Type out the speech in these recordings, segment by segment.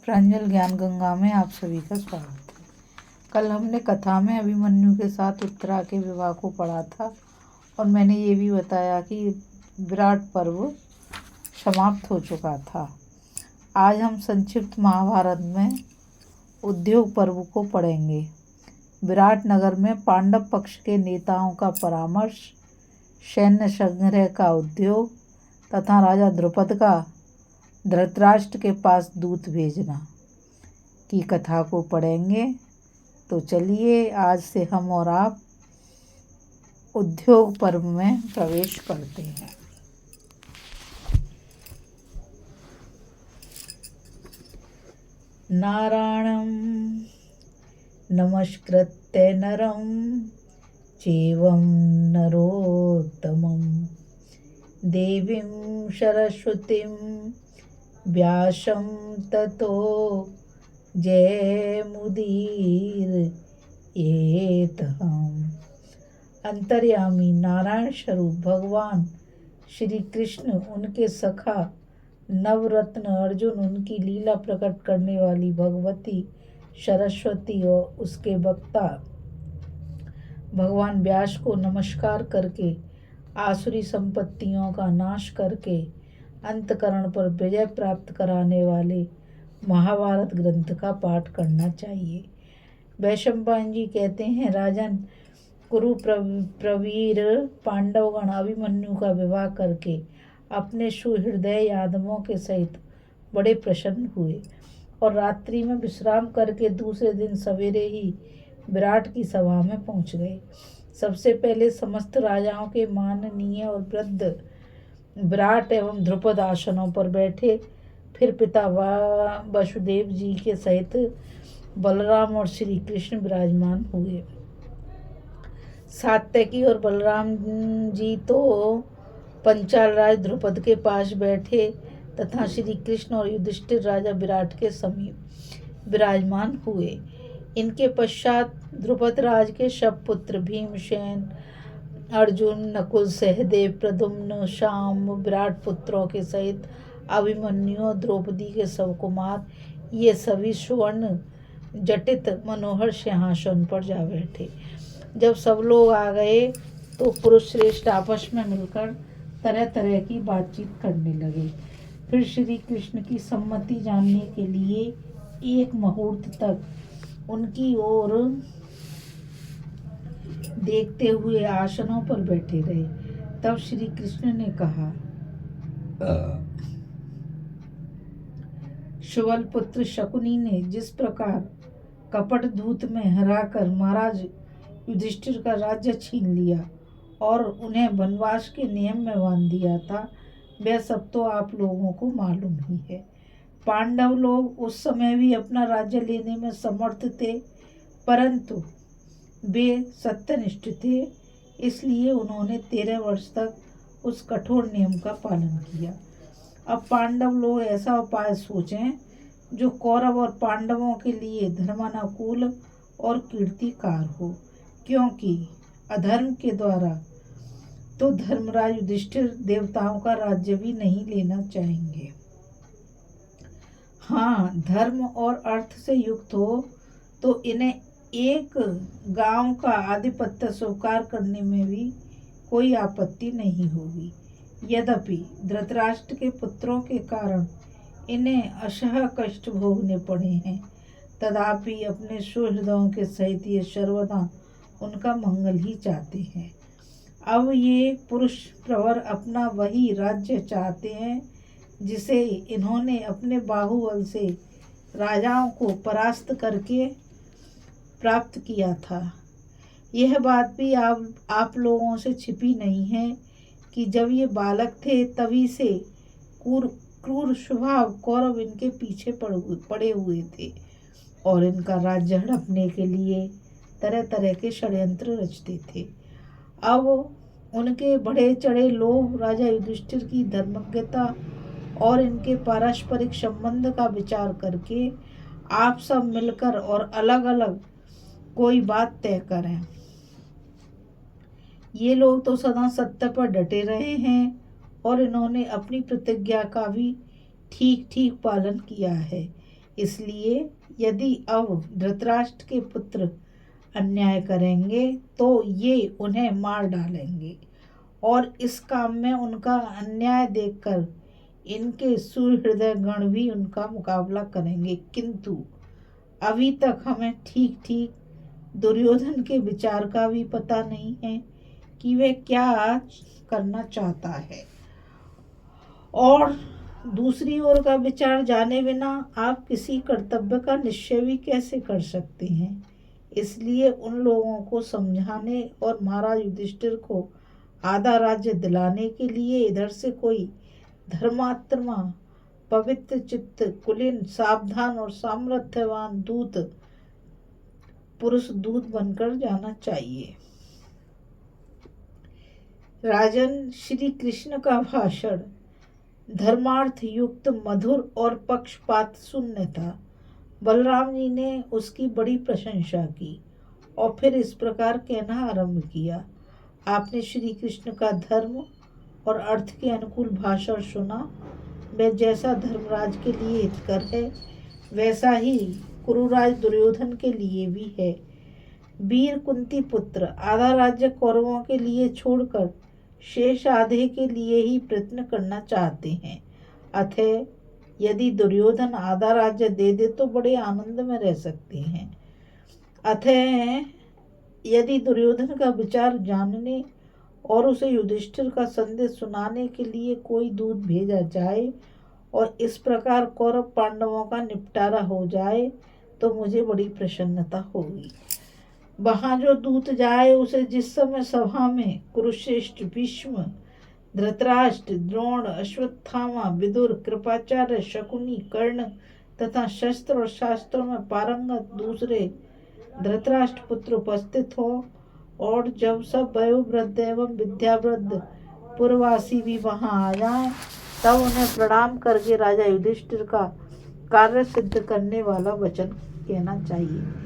प्रांजल ज्ञान गंगा में आप सभी का स्वागत है। कल हमने कथा में अभिमन्यु के साथ उत्तरा के विवाह को पढ़ा था और मैंने ये भी बताया कि विराट पर्व समाप्त हो चुका था। आज हम संक्षिप्त महाभारत में उद्योग पर्व को पढ़ेंगे। विराट नगर में पांडव पक्ष के नेताओं का परामर्श, सैन्य संग्रह का उद्योग तथा राजा द्रुपद का धृतराष्ट्र के पास दूत भेजना की कथा को पढ़ेंगे। तो चलिए आज से हम और आप उद्योग पर्व में प्रवेश करते हैं। नारायणं नमस्कृत्य नरं चैवं नरोत्तमं देवीं सरस्वतीं व्यासं ततो जयमुदीरयेत्। अंतर्यामी नारायण स्वरूप भगवान श्री कृष्ण, उनके सखा नवरत्न अर्जुन, उनकी लीला प्रकट करने वाली भगवती सरस्वती और उसके वक्ता भगवान व्यास को नमस्कार करके आसुरी संपत्तियों का नाश करके अंतकरण पर विजय प्राप्त कराने वाले महाभारत ग्रंथ का पाठ करना चाहिए। वैशंपायन जी कहते हैं, राजन कुरु प्रवीर पांडवगण अभिमन्यु का विवाह करके अपने सुहृदय यादवों के सहित बड़े प्रसन्न हुए और रात्रि में विश्राम करके दूसरे दिन सवेरे ही विराट की सभा में पहुंच गए। सबसे पहले समस्त राजाओं के माननीय और वृद्ध विराट एवं द्रुपद आसनों पर बैठे, फिर पिता वसुदेव जी के सहित बलराम और श्री कृष्ण विराजमान हुए। सात्यकी और बलराम जी तो पंचाल राज द्रुपद के पास बैठे तथा श्री कृष्ण और युधिष्ठिर राजा विराट के समीप विराजमान हुए। इनके पश्चात द्रुपद राज के सब पुत्र भीमसेन, अर्जुन, नकुल, सहदेव, प्रद्युम्न, शाम, विराट पुत्रों के सहित अभिमन्यु, द्रौपदी के सब कुमार, ये सभी सुवर्ण जटित मनोहर सिंहासन पर जा बैठे। जब सब लोग आ गए तो पुरुष श्रेष्ठ आपस में मिलकर तरह तरह की बातचीत करने लगे। फिर श्री कृष्ण की सम्मति जानने के लिए एक मुहूर्त तक उनकी ओर देखते हुए आसनों पर बैठे रहे। तब श्री कृष्ण ने कहा, सुबल पुत्र शकुनी ने जिस प्रकार कपट दूत में हराकर महाराज युधिष्ठिर का राज्य छीन लिया और उन्हें वनवास के नियम में बांध दिया था, वह सब तो आप लोगों को मालूम ही है। पांडव लोग उस समय भी अपना राज्य लेने में समर्थ थे, परंतु वे सत्यनिष्ठ थे, इसलिए उन्होंने 13 वर्ष तक उस कठोर नियम का पालन किया। अब पांडव लोग ऐसा उपाय सोचें जो कौरव और पांडवों के लिए धर्मानुकूल और कीर्तिकार हो, क्योंकि अधर्म के द्वारा तो धर्मराज युधिष्ठिर देवताओं का राज्य भी नहीं लेना चाहेंगे। हाँ, धर्म और अर्थ से युक्त हो तो इन्हें एक गांव का आधिपत्य स्वीकार करने में भी कोई आपत्ति नहीं होगी। यद्यपि धृतराष्ट्र के पुत्रों के कारण इन्हें असह कष्ट भोगने पड़े हैं, तथापि अपने सुहृदों के सहित ये सर्वदा उनका मंगल ही चाहते हैं। अब ये पुरुष प्रवर अपना वही राज्य चाहते हैं जिसे इन्होंने अपने बाहुबल से राजाओं को परास्त करके प्राप्त किया था। यह बात भी आप लोगों से छिपी नहीं है कि जब ये बालक थे तभी से क्रूर स्वभाव कौरव इनके पीछे पड़े हुए थे और इनका राज्य हड़पने के लिए तरह तरह के षड्यंत्र रचते थे। अब उनके बढ़े चढ़े लोग राजा युधिष्ठिर की धर्मज्ञता और इनके पारस्परिक संबंध का विचार करके आप सब मिलकर और अलग अलग कोई बात तय करें। ये लोग तो सदा सत्य पर डटे रहे हैं और इन्होंने अपनी प्रतिज्ञा का भी ठीक ठीक पालन किया है। इसलिए यदि अब धृतराष्ट्र के पुत्र अन्याय करेंगे तो ये उन्हें मार डालेंगे और इस काम में उनका अन्याय देखकर इनके सुहृदय गण भी उनका मुकाबला करेंगे। किंतु अभी तक हमें ठीक ठीक दुर्योधन के विचार का भी पता नहीं है कि वे क्या करना चाहता है, और दूसरी ओर का विचार जाने बिना आप किसी कर्तव्य का निश्चय भी कैसे कर सकते हैं। इसलिए उन लोगों को समझाने और महाराज युधिष्ठिर को आधा राज्य दिलाने के लिए इधर से कोई धर्मात्मा, पवित्र चित्त, कुलीन, सावधान और सामर्थ्यवान दूत, पुरुष दूत बनकर जाना चाहिए। राजन, श्री कृष्ण का भाषण धर्मार्थ युक्त, मधुर और पक्षपात शून्य था। बलराम जी ने उसकी बड़ी प्रशंसा की और फिर इस प्रकार कहना आरंभ किया। आपने श्री कृष्ण का धर्म और अर्थ के अनुकूल भाषण सुना। वह जैसा धर्मराज के लिए हितकर है वैसा ही कुरुराज दुर्योधन के लिए भी है। वीर कुंती पुत्र आधा राज्य कौरवों के लिए छोड़कर शेष आधे के लिए ही प्रयत्न करना चाहते हैं। अतः यदि दुर्योधन आधा राज्य दे दे तो बड़े आनंद में रह सकते हैं। अतः यदि दुर्योधन का विचार जानने और उसे युधिष्ठिर का संदेश सुनाने के लिए कोई दूत भेजा जाए और इस प्रकार कौरव पांडवों का निपटारा हो जाए तो मुझे बड़ी प्रसन्नता होगी। वहां जो दूत जाए उसे जिस समय सभा में कुरुश्रेष्ठ, भीष्म, धृतराष्ट्र, द्रोण, अश्वत्थामा, विदुर, कृपाचार्य, शकुनी, कर्ण तथा शस्त्र और शास्त्रों में पारंगत दूसरे धृतराष्ट्र पुत्र उपस्थित हो और जब सब वयोवृद्ध एवं विद्यावृद्ध पुरवासी भी वहां आ जाएं, तब उन्हें प्रणाम करके राजा युधिष्ठिर का कार्य सिद्ध करने वाला वचन कहना चाहिए।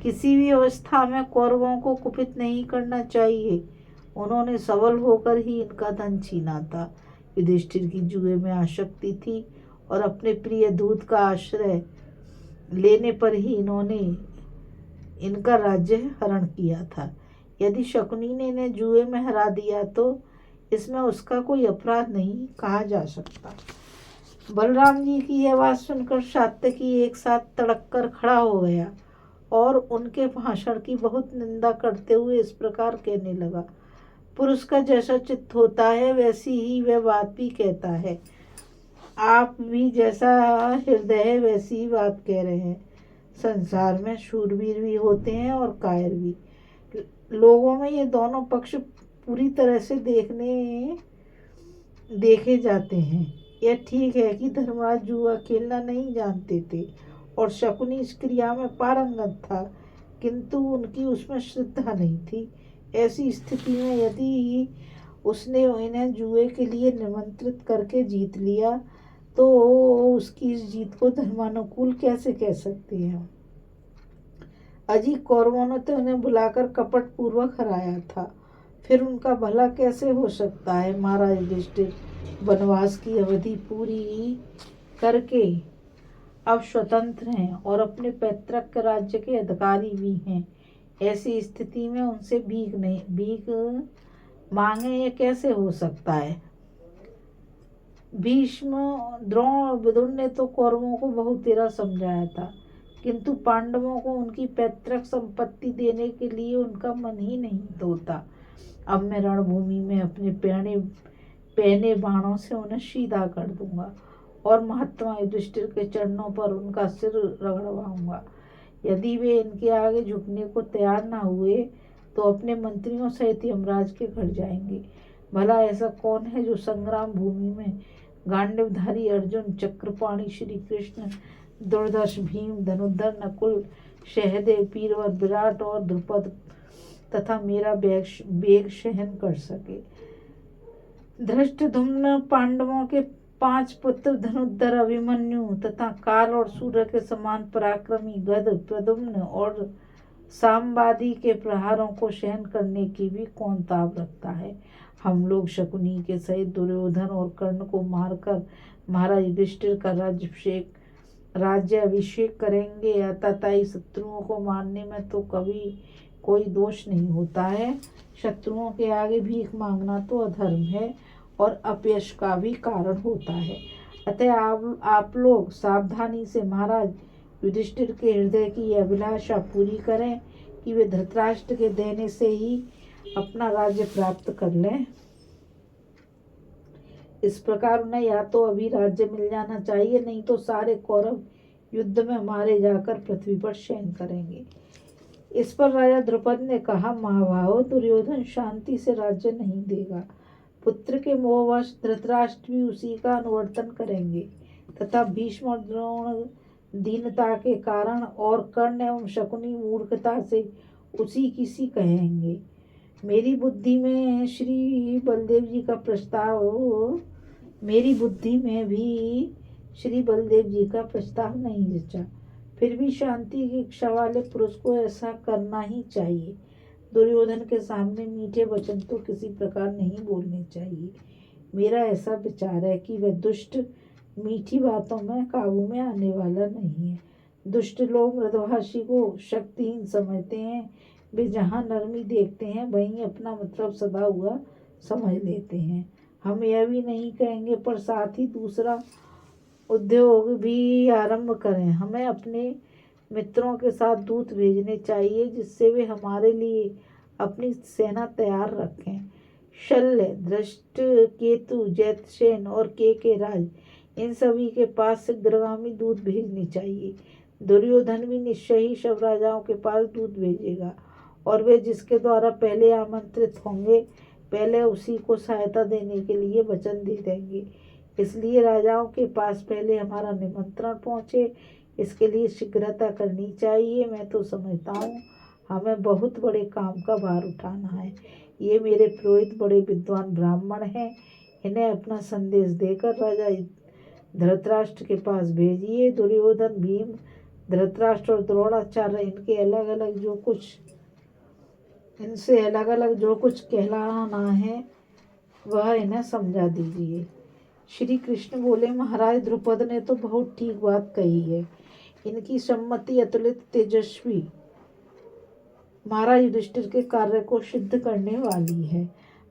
किसी भी अवस्था में कौरवों को कुपित नहीं करना चाहिए। उन्होंने सबल होकर ही इनका धन छीना था। युधिष्ठिर की जुए में आसक्ति थी और अपने प्रिय दूत का आश्रय लेने पर ही इन्होंने इनका राज्य हरण किया था। यदि शकुनी ने इन्हें जुए में हरा दिया तो इसमें उसका कोई अपराध नहीं कहा जा सकता। बलराम जी की यह बात सुनकर सात्यकी एक साथ तड़क कर खड़ा हो गया और उनके भाषण की बहुत निंदा करते हुए इस प्रकार कहने लगा। पुरुष का जैसा चित्त होता है वैसी ही वह बात भी कहता है। आप भी जैसा हृदय है वैसी ही बात कह रहे हैं। संसार में शूरवीर भी होते हैं और कायर भी। लोगों में ये दोनों पक्ष पूरी तरह से देखे जाते हैं। यह ठीक है कि धर्मराज जुआ खेलना नहीं जानते थे और शकुनी इस क्रिया में पारंगत था, किंतु उनकी उसमें श्रद्धा नहीं थी। ऐसी स्थिति में यदि उसने इन्हें जुए के लिए निमंत्रित करके जीत लिया तो उसकी इस जीत को धर्मानुकूल कैसे कह सकते हैं। अजी कौरवों ने तो उन्हें बुलाकर कपट पूर्वक हराया था, फिर उनका भला कैसे हो सकता है। महाराज युधिष्ठिर वनवास की अवधि पूरी करके अब स्वतंत्र हैं और अपने पैतृक राज्य के अधिकारी भी हैं। ऐसी स्थिति में उनसे भीख मांगे ये कैसे हो सकता है। भीष्म, द्रोण और विदुर ने तो कौरवों को बहुत तेरा समझाया था, किंतु पांडवों को उनकी पैतृक संपत्ति देने के लिए उनका मन ही नहीं होता। अब मैं रणभूमि में अपने पहने बाणों से उन्हें सीधा कर दूंगा और महात्मा युधिष्ठिर के चरणों पर उनका सिर रगड़वाऊंगा। यदि वे इनके आगे झुकने को तैयार न हुए तो अपने मंत्रियों सहित यमराज के घर जाएंगे। भला ऐसा कौन है जो संग्राम भूमि में गांडीवधारी अर्जुन, चक्रपाणि श्री कृष्ण, दुर्धर्ष भीम, धनुर्धर नकुल, सहदेव, वीरवर विराट और द्रुपद तथा मेरा वेग सहन कर सके। धृष्टद्युम्न, पांडवों के 5 पुत्र धनुर्धर अभिमन्यु तथा काल और सूर्य के समान पराक्रमी गद, प्रद्युम्न और सामवादी के प्रहारों को सहन करने की भी कौन ताब रखता है। हम लोग शकुनी के सहित दुर्योधन और कर्ण को मारकर महाराज युधिष्ठिर का राज्याभिषेक राज्य अभिषेक करेंगे। अतताई शत्रुओं को मारने में तो कभी कोई दोष नहीं होता है। शत्रुओं के आगे भीख मांगना तो अधर्म है और अपयश का भी कारण होता है। अतः आप लोग सावधानी से महाराज युधिष्ठिर के हृदय की अभिलाषा पूरी करें कि वे धृतराष्ट्र के देने से ही अपना राज्य प्राप्त कर लें। इस प्रकार उन्हें या तो अभी राज्य मिल जाना चाहिए, नहीं तो सारे कौरव युद्ध में मारे जाकर पृथ्वी पर शयन करेंगे। इस पर राजा द्रुपद ने कहा, महाभाव, दुर्योधन शांति से राज्य नहीं देगा। पुत्र के मोहवश धृतराष्ट्र भी उसी का अनुवर्तन करेंगे तथा भीष्म और द्रोण दीनता के कारण और कर्ण एवं शकुनी मूर्खता से उसी किसी कहेंगे। मेरी बुद्धि में भी श्री बलदेव जी का प्रस्ताव नहीं जचा। फिर भी शांति की इच्छा वाले पुरुष को ऐसा करना ही चाहिए। दुर्योधन के सामने मीठे वचन तो किसी प्रकार नहीं बोलने चाहिए। मेरा ऐसा विचार है कि वह दुष्ट मीठी बातों में काबू में आने वाला नहीं है। दुष्ट लोग मृदभाषी को शक्तिहीन समझते हैं। वे जहाँ नरमी देखते हैं वहीं अपना मतलब सदा हुआ समझ लेते हैं। हम यह भी नहीं कहेंगे, पर साथ ही दूसरा उद्योग भी आरंभ करें। हमें अपने मित्रों के साथ दूत भेजने चाहिए, जिससे वे हमारे लिए अपनी सेना तैयार रखें। शल्य, धृष्ट केतु, जैतसेन और के राज, इन सभी के पास शीघ्रगामी दूत भेजने चाहिए। दुर्योधन भी निश्चय ही सब राजाओं के पास दूत भेजेगा, और वे जिसके द्वारा पहले आमंत्रित होंगे पहले उसी को सहायता देने के लिए वचन दे देंगे। इसलिए राजाओं के पास पहले हमारा निमंत्रण पहुँचे, इसके लिए शीघ्रता करनी चाहिए। मैं तो समझता हूँ हमें बहुत बड़े काम का भार उठाना है। ये मेरे पुरोहित बड़े विद्वान ब्राह्मण हैं, इन्हें अपना संदेश देकर राजा धृतराष्ट्र के पास भेजिए। दुर्योधन, भीम, धृतराष्ट्र और द्रोणाचार्य इनसे अलग अलग जो कुछ कहलाना है वह इन्हें समझा दीजिए। श्री कृष्ण बोले, महाराज द्रुपद ने तो बहुत ठीक बात कही है। इनकी सम्मति अतुलित तेजस्वी महाराज युधिष्ठिर के कार्य को सिद्ध करने वाली है।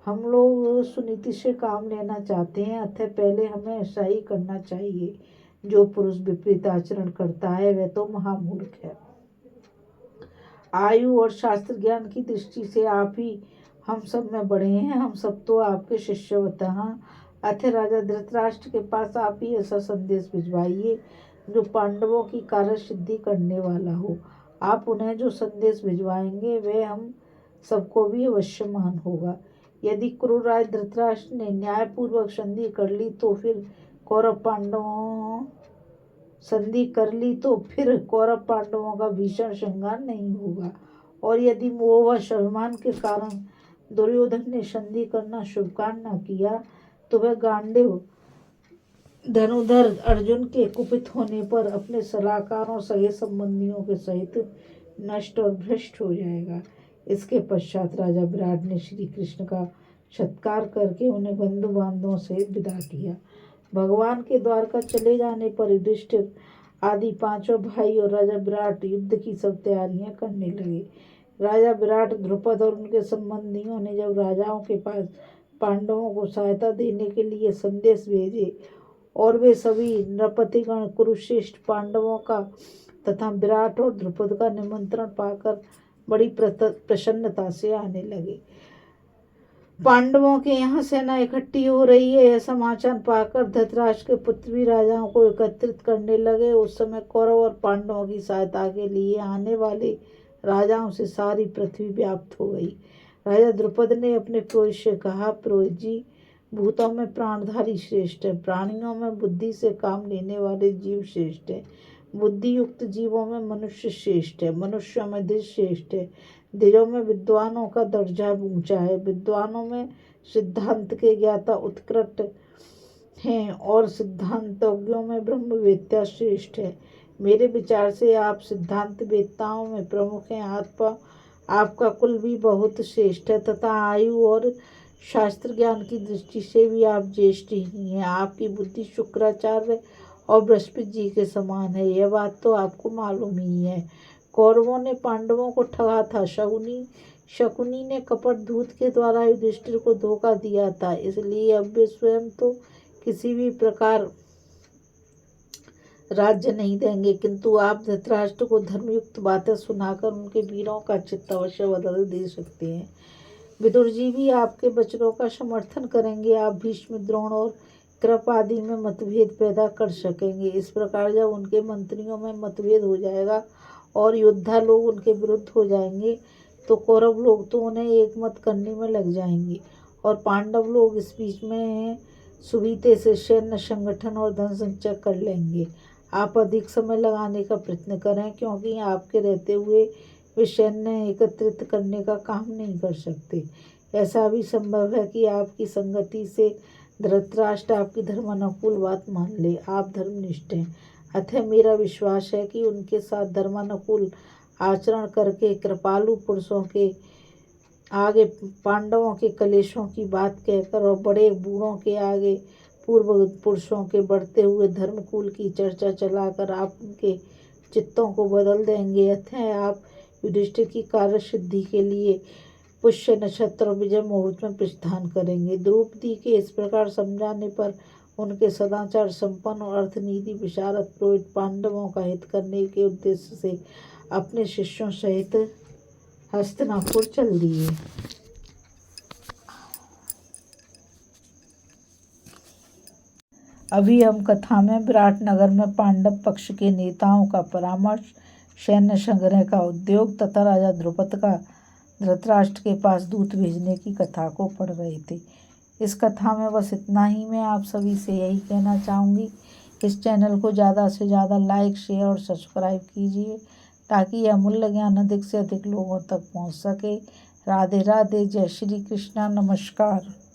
हम लोग सुनीति से काम लेना चाहते हैं, अतः पहले हमें ऐसा ही करना चाहिए। जो पुरुष विपरीत आचरण करता है वह तो महामूर्ख है। आयु और शास्त्र ज्ञान की दृष्टि से आप ही हम सब में बड़े हैं, हम सब तो आपके शिष्यवत हैं। अतः राजा धृतराष्ट्र के पास आप ही ऐसा संदेश भिजवाइए जो पांडवों की कार्य सिद्धि करने वाला हो। आप उन्हें जो संदेश भिजवाएंगे वह हम सबको भी अवश्य मान होगा। यदि क्रूरराज धृतराष्ट्र ने न्यायपूर्वक संधि कर ली तो फिर कौरव पांडवों का भीषण संहार नहीं होगा। और यदि मोहवश अभिमान के कारण दुर्योधन ने संधि करना स्वीकार न किया तो वह गांडीव धनुधर अर्जुन के कुपित होने पर अपने सलाहकारों सगे संबंधियों के सहित नष्ट और भ्रष्ट हो जाएगा। इसके पश्चात राजा विराट ने श्री कृष्ण का सत्कार करके उन्हें बंधु बांधवों से विदा किया। भगवान के द्वार का चले जाने पर युधिष्ठिर आदि पांचों भाई और राजा विराट युद्ध की सब तैयारियां करने लगे। राजा विराट, द्रुपद और उनके संबंधियों ने जब राजाओं के पास पांडवों को सहायता देने के लिए संदेश भेजे और वे सभी नृपतिगण कुरुश्रेष्ठ पांडवों का तथा विराट और द्रुपद का निमंत्रण पाकर बड़ी प्रसन्नता से आने लगे। पांडवों के यहाँ सेना इकट्ठी हो रही है यह समाचार पाकर धृतराष्ट्र के पुत्र भी राजाओं को एकत्रित करने लगे। उस समय कौरव और पांडवों की सहायता के लिए आने वाले राजाओं से सारी पृथ्वी व्याप्त हो गई। राजा द्रुपद ने अपने पुरोहित से कहा, पुरोहित जी, भूतों में प्राणधारी श्रेष्ठ है, प्राणियों में बुद्धि से काम लेने वाले जीव श्रेष्ठ है, बुद्धि युक्त जीवों में मनुष्य श्रेष्ठ है, मनुष्यों में द्विज श्रेष्ठ है, द्विजों में विद्वानों का दर्जा ऊंचा है, विद्वानों में सिद्धांत के ज्ञाता उत्कृष्ट हैं और सिद्धांतज्ञों में ब्रह्मवेत्ता श्रेष्ठ है। मेरे विचार से आप सिद्धांत वेत्ताओं में प्रमुख हैं। आपका कुल भी बहुत श्रेष्ठ है तथा आयु और शास्त्र ज्ञान की दृष्टि से भी आप ज्येष्ठ ही हैं। आपकी बुद्धि शुक्राचार्य और बृहस्पति जी के समान है। यह बात तो आपको मालूम ही है। कौरवों ने पांडवों को ठगा था। शकुनी ने कपट दूत के द्वारा युधिष्ठिर को धोखा दिया था। इसलिए अब वे स्वयं तो किसी भी प्रकार राज्य नहीं देंगे, किंतु आप धृतराष्ट्र को धर्मयुक्त बातें सुनाकर उनके वीरों का चित्त अवश्य बदल दे सकते हैं। विदुर जी भी आपके वचनों का समर्थन करेंगे। आप भीष्म, द्रोण और कृप आदि में मतभेद पैदा कर सकेंगे। इस प्रकार जब उनके मंत्रियों में मतभेद हो जाएगा और योद्धा लोग उनके विरुद्ध हो जाएंगे, तो कौरव लोग तो उन्हें एकमत करने में लग जाएंगे और पांडव लोग इस बीच में सुविधे से सैन्य संगठन और धन संचय कर लेंगे। आप अधिक समय लगाने का प्रयत्न करें, क्योंकि आपके रहते हुए वे सैन्य एकत्रित करने का काम नहीं कर सकते। ऐसा भी संभव है कि आपकी संगति से धृतराष्ट्र आपकी धर्मानुकूल बात मान ले। आप धर्मनिष्ठ हैं, अतः मेरा विश्वास है कि उनके साथ धर्मानुकूल आचरण करके कृपालु पुरुषों के आगे पांडवों के कलेशों की बात कहकर और बड़े बूढ़ों के आगे पूर्व पुरुषों के बढ़ते हुए धर्मकुल की चर्चा चलाकर आप उनके चित्तों को बदल देंगे। अतः आप युधिष्ठिर की कार्य सिद्धि के लिए पुष्य नक्षत्र और विजय मुहूर्त में प्रस्थान करेंगे। द्रौपदी के इस प्रकार समझाने पर उनके सदाचार संपन्न और अर्थनीति विशारद पुरोहित पांडवों का हित करने के उद्देश्य से अपने शिष्यों सहित हस्तिनापुर चल दिए। अभी हम कथा में विराट नगर में पांडव पक्ष के नेताओं का परामर्श, सैन्य संग्रह का उद्योग तथा राजा द्रुपद का धृतराष्ट्र के पास दूत भेजने की कथा को पढ़ रहे थे। इस कथा में बस इतना ही। मैं आप सभी से यही कहना चाहूँगी, इस चैनल को ज़्यादा से ज़्यादा लाइक, शेयर और सब्सक्राइब कीजिए, ताकि यह अमूल्य ज्ञान अधिक से अधिक लोगों तक पहुँच सके। राधे राधे। जय श्री कृष्णा। नमस्कार।